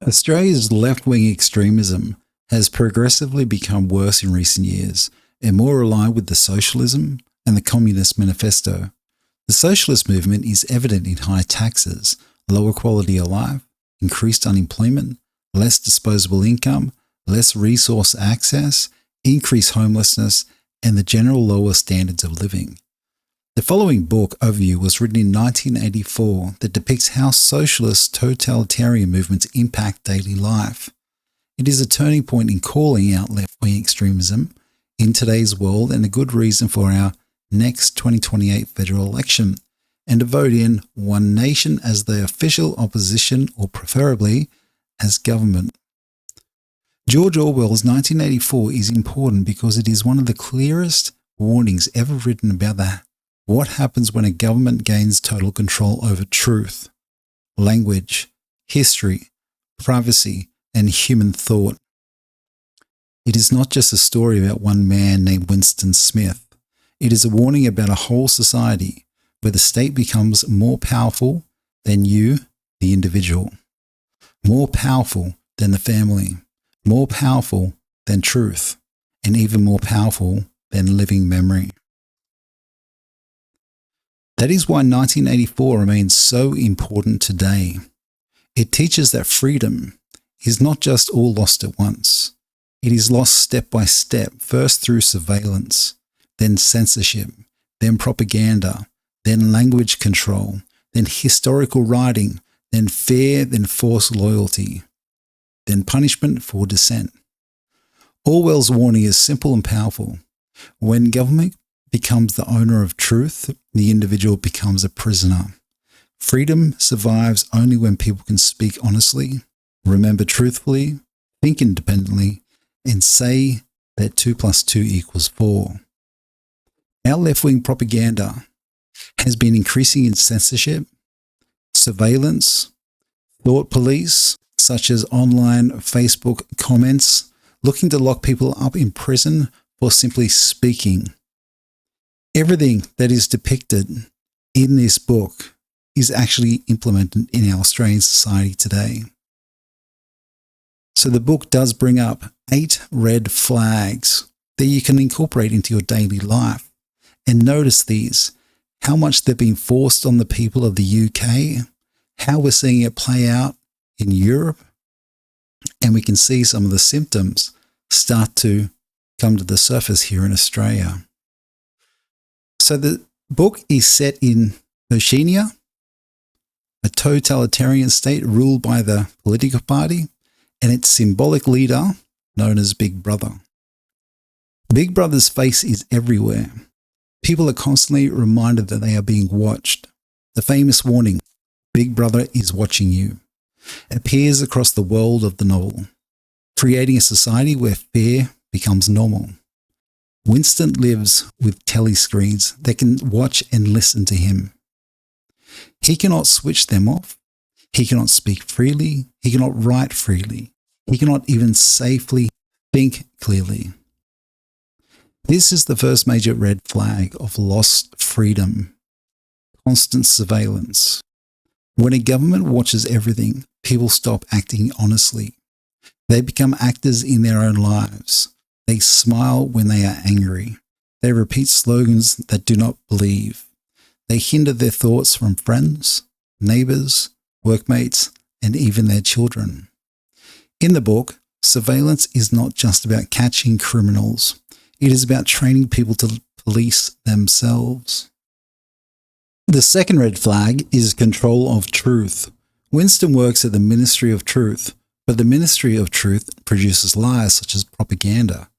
Australia's left-wing extremism has progressively become worse in recent years and more aligned with the socialism and the Communist Manifesto. The socialist movement is evident in high taxes, lower quality of life, increased unemployment, less disposable income, less resource access, increased homelessness, and the general lower standards of living. The following book overview was written in 1984 that depicts how socialist totalitarian movements impact daily life. It is a turning point in calling out left-wing extremism in today's world and a good reason for our next 2028 federal election, and to vote in One Nation as the official opposition or preferably as government. George Orwell's 1984 is important because it is one of the clearest warnings ever written about what happens when a government gains total control over truth, language, history, privacy, and human thought. It is not just a story about one man named Winston Smith. It is a warning about a whole society where the state becomes more powerful than you, the individual, more powerful than the family, more powerful than truth, and even more powerful than living memory. That is why 1984 remains so important today. It teaches that freedom is not just all lost at once. It is lost step by step, first through surveillance, then censorship, then propaganda, then language control, then historical writing, then fear, then forced loyalty, then punishment for dissent. Orwell's warning is simple and powerful. When government becomes the owner of truth, the individual becomes a prisoner. Freedom survives only when people can speak honestly, remember truthfully, think independently, and say that 2 + 2 = 4. Our left-wing propaganda has been increasing in censorship, surveillance, thought police, such as online Facebook comments, looking to lock people up in prison for simply speaking. Everything that is depicted in this book is actually implemented in our Australian society today. So the book does bring up 8 red flags that you can incorporate into your daily life. And notice these, how much they've been forced on the people of the UK, how we're seeing it play out in Europe, and we can see some of the symptoms start to come to the surface here in Australia. So the book is set in Oceania, a totalitarian state ruled by the political party, and its symbolic leader known as Big Brother. Big Brother's face is everywhere. People are constantly reminded that they are being watched. The famous warning, Big Brother is watching you, appears across the world of the novel, creating a society where fear becomes normal. Winston lives with telescreens that can watch and listen to him. He cannot switch them off. He cannot speak freely. He cannot write freely. He cannot even safely think clearly. This is the first major red flag of lost freedom, constant surveillance. When a government watches everything, people stop acting honestly. They become actors in their own lives. They smile when they are angry. They repeat slogans that do not believe. They hinder their thoughts from friends, neighbours, workmates, and even their children. In the book, surveillance is not just about catching criminals. It is about training people to police themselves. The second red flag is control of truth. Winston works at the Ministry of Truth, but the Ministry of Truth produces lies such as propaganda.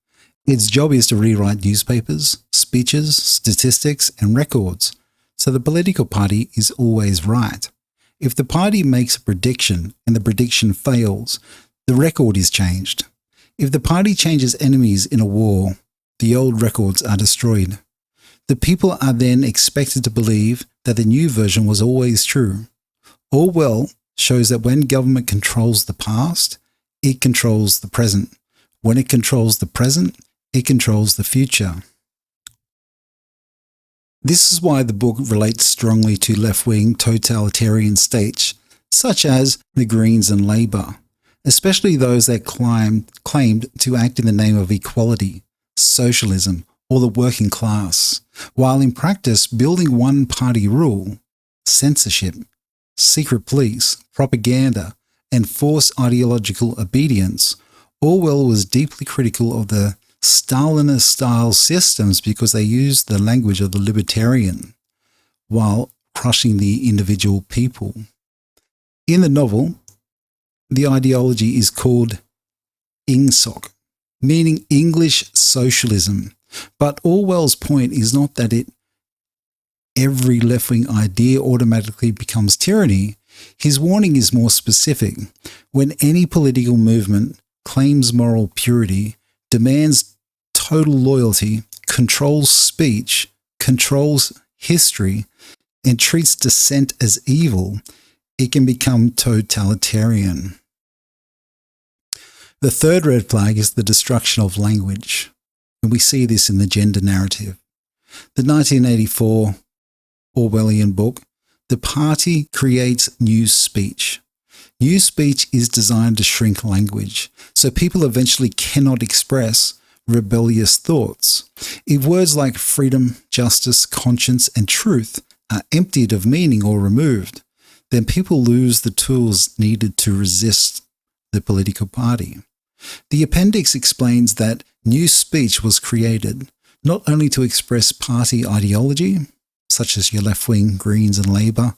Its job is to rewrite newspapers, speeches, statistics, and records, so the political party is always right. If the party makes a prediction and the prediction fails, the record is changed. If the party changes enemies in a war, the old records are destroyed. The people are then expected to believe that the new version was always true. Orwell shows that when government controls the past, it controls the present. When it controls the present, it controls the future. This is why the book relates strongly to left-wing totalitarian states, such as the Greens and Labour, especially those that claimed to act in the name of equality, socialism, or the working class, while in practice building one-party rule, censorship, secret police, propaganda, and forced ideological obedience. Orwell was deeply critical of the Stalinist-style systems because they used the language of the libertarian while crushing the individual people. In the novel, the ideology is called INGSOC, meaning English socialism. But Orwell's point is not that every left-wing idea automatically becomes tyranny. His warning is more specific. When any political movement claims moral purity, demands total loyalty, controls speech, controls history, and treats dissent as evil, it can become totalitarian. The third red flag is the destruction of language, and we see this in the gender narrative. The 1984 Orwellian book, The Party Creates New Speech. New speech is designed to shrink language, so people eventually cannot express rebellious thoughts. If words like freedom, justice, conscience, and truth are emptied of meaning or removed, then people lose the tools needed to resist the political party. The appendix explains that new speech was created not only to express party ideology, such as your left-wing Greens and Labour,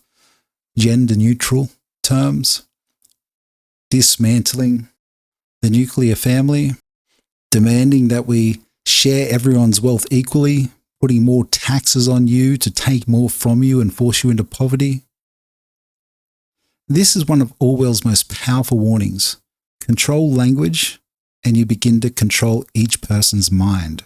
gender-neutral terms, dismantling the nuclear family, demanding that we share everyone's wealth equally, putting more taxes on you to take more from you and force you into poverty. This is one of Orwell's most powerful warnings. Control language, and you begin to control each person's mind.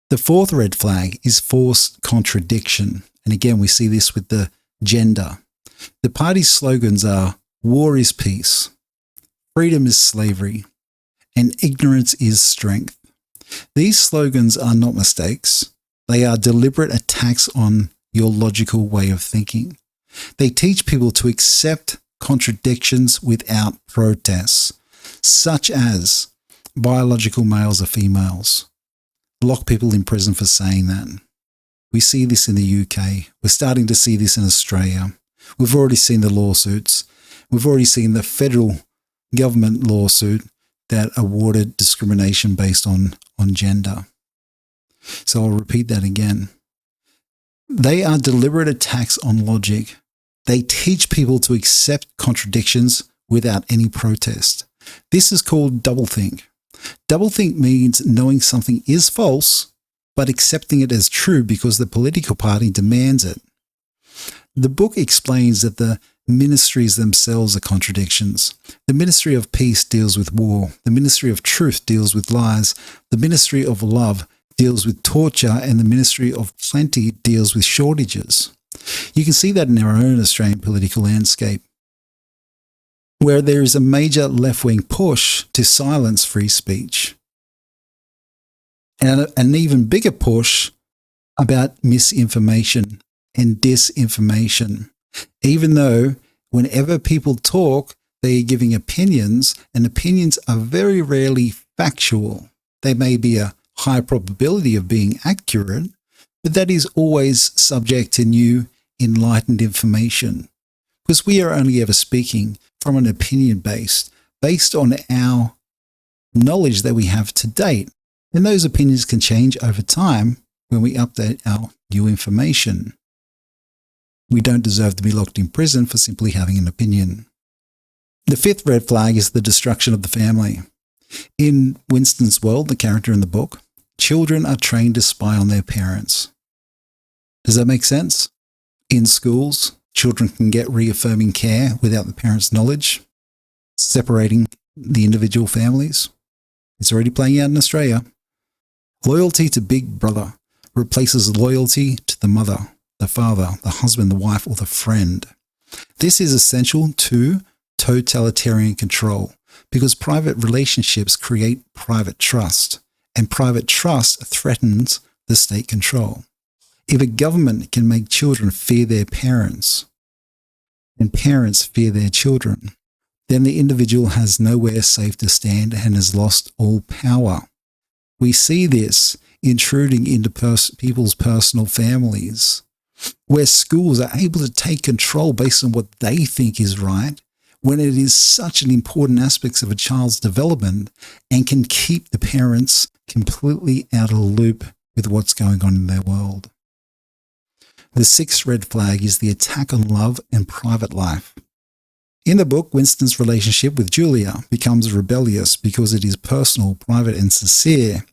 The fourth red flag is forced contradiction. And again, we see this with the gender. The party's slogans are war is peace, freedom is slavery, and ignorance is strength. These slogans are not mistakes. They are deliberate attacks on your logical way of thinking. They teach people to accept contradictions without protests, such as biological males are females. Lock people in prison for saying that. We see this in the UK. We're starting to see this in Australia. We've already seen the lawsuits. We've already seen the federal government lawsuit that awarded discrimination based on gender. So I'll repeat that again. They are deliberate attacks on logic. They teach people to accept contradictions without any protest. This is called doublethink. Doublethink means knowing something is false, but accepting it as true because the political party demands it. The book explains that the ministries themselves are contradictions. The Ministry of Peace deals with war. The Ministry of Truth deals with lies. The Ministry of Love deals with torture, and the Ministry of Plenty deals with shortages. You can see that in our own Australian political landscape, where there is a major left-wing push to silence free speech, and an even bigger push about misinformation and disinformation, even though whenever people talk, they are giving opinions, and opinions are very rarely factual. They may be a high probability of being accurate, but that is always subject to new enlightened information, because we are only ever speaking from an opinion based on our knowledge that we have to date. And those opinions can change over time when we update our new information. We don't deserve to be locked in prison for simply having an opinion. The fifth red flag is the destruction of the family. In Winston's world, the character in the book, children are trained to spy on their parents. Does that make sense? In schools, children can get reaffirming care without the parents' knowledge, separating the individual families. It's already playing out in Australia. Loyalty to Big Brother replaces loyalty to the mother, the father, the husband, the wife, or the friend. This is essential to totalitarian control because private relationships create private trust, and private trust threatens the state control. If a government can make children fear their parents, and parents fear their children, then the individual has nowhere safe to stand and has lost all power. We see this intruding into people's personal families, where schools are able to take control based on what they think is right, when it is such an important aspect of a child's development and can keep the parents completely out of the loop with what's going on in their world. The sixth red flag is the attack on love and private life. In the book, Winston's relationship with Julia becomes rebellious because it is personal, private, and sincere.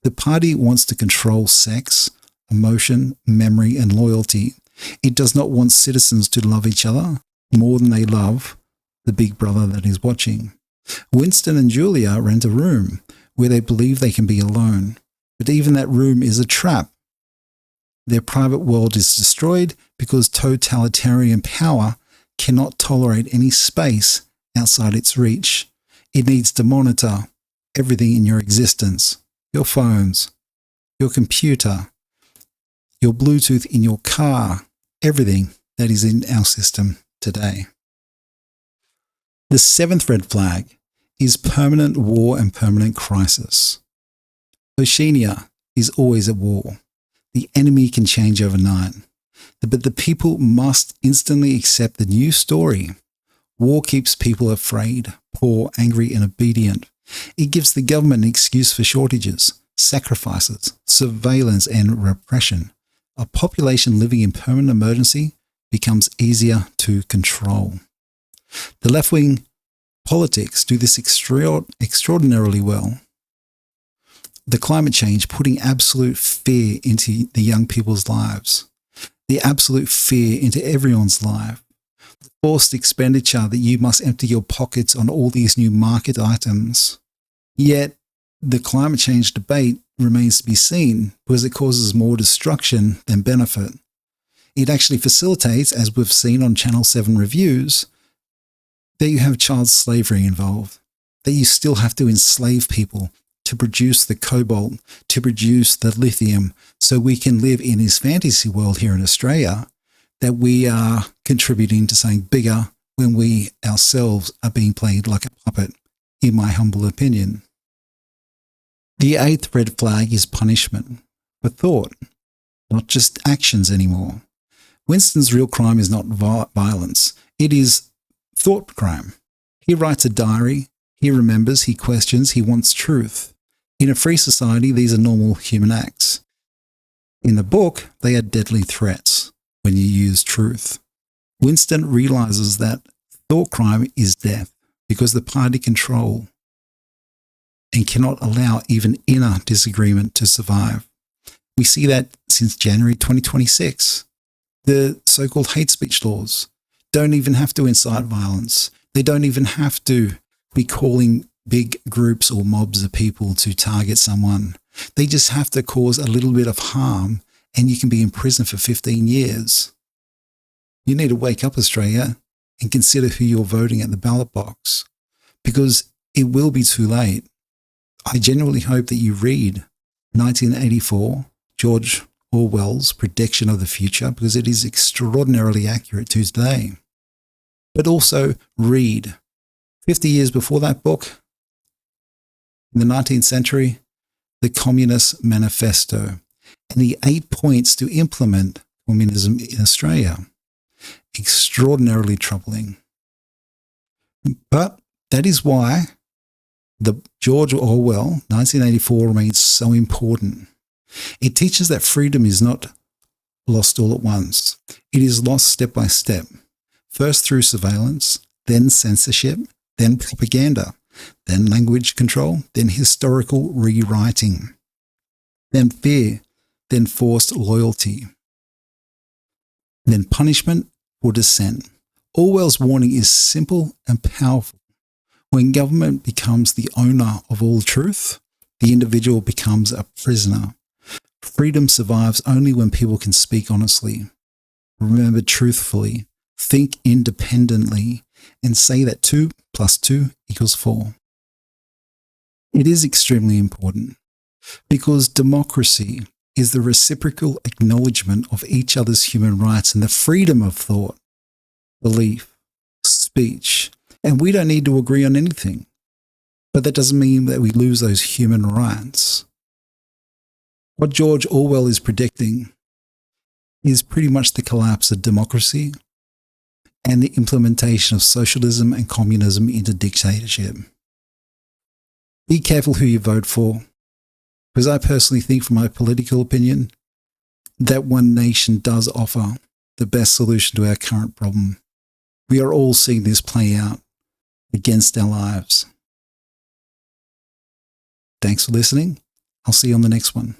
The party wants to control sex, emotion, memory, and loyalty. It does not want citizens to love each other more than they love the big brother that is watching. Winston and Julia rent a room where they believe they can be alone, but even that room is a trap. Their private world is destroyed because totalitarian power cannot tolerate any space outside its reach. It needs to monitor everything in your existence, your phones, your computer, your Bluetooth in your car, everything that is in our system today. The seventh red flag is permanent war and permanent crisis. Oceania is always at war. The enemy can change overnight, but the people must instantly accept the new story. War keeps people afraid, poor, angry, and obedient. It gives the government an excuse for shortages, sacrifices, surveillance, and repression. A population living in permanent emergency becomes easier to control. The left-wing politics do this extraordinarily well. The climate change putting absolute fear into the young people's lives, the absolute fear into everyone's life, the forced expenditure that you must empty your pockets on all these new market items. Yet the climate change debate remains to be seen because it causes more destruction than benefit. It actually facilitates, as we've seen on Channel 7 reviews, that you have child slavery involved, that you still have to enslave people to produce the cobalt, to produce the lithium, so we can live in this fantasy world here in Australia, that we are contributing to something bigger when we ourselves are being played like a puppet, in my humble opinion. The eighth red flag is punishment for thought, not just actions anymore. Winston's real crime is not violence. It is thought crime. He writes a diary. He remembers, he questions, he wants truth. In a free society, these are normal human acts. In the book, they are deadly threats when you use truth. Winston realizes that thought crime is death because the party control and cannot allow even inner disagreement to survive. We see that since January 2026. The so-called hate speech laws don't even have to incite violence. They don't even have to be calling big groups or mobs of people to target someone. They just have to cause a little bit of harm and you can be in prison for 15 years. You need to wake up, Australia, and consider who you're voting at the ballot box, because it will be too late. I genuinely hope that you read 1984, George Orwell's prediction of the future, because it is extraordinarily accurate to today. But also read 50 years before that book, in the 19th century, the Communist Manifesto and the 8 points to implement communism in Australia. Extraordinarily troubling. But that is why the George Orwell 1984 remains so important. It teaches that freedom is not lost all at once. It is lost step by step, first through surveillance, then censorship, then propaganda, then language control, then historical rewriting, then fear, then forced loyalty, then punishment or dissent. Orwell's warning is simple and powerful. When government becomes the owner of all truth, the individual becomes a prisoner. Freedom survives only when people can speak honestly, remember truthfully, think independently, and say that 2 + 2 = 4. It is extremely important because democracy is the reciprocal acknowledgement of each other's human rights and the freedom of thought, belief, speech, And we don't need to agree on anything. But that doesn't mean that we lose those human rights. What George Orwell is predicting is pretty much the collapse of democracy and the implementation of socialism and communism into dictatorship. Be careful who you vote for, because I personally think, from my political opinion, that one nation does offer the best solution to our current problem. We are all seeing this play out against our lives. Thanks for listening. I'll see you on the next one.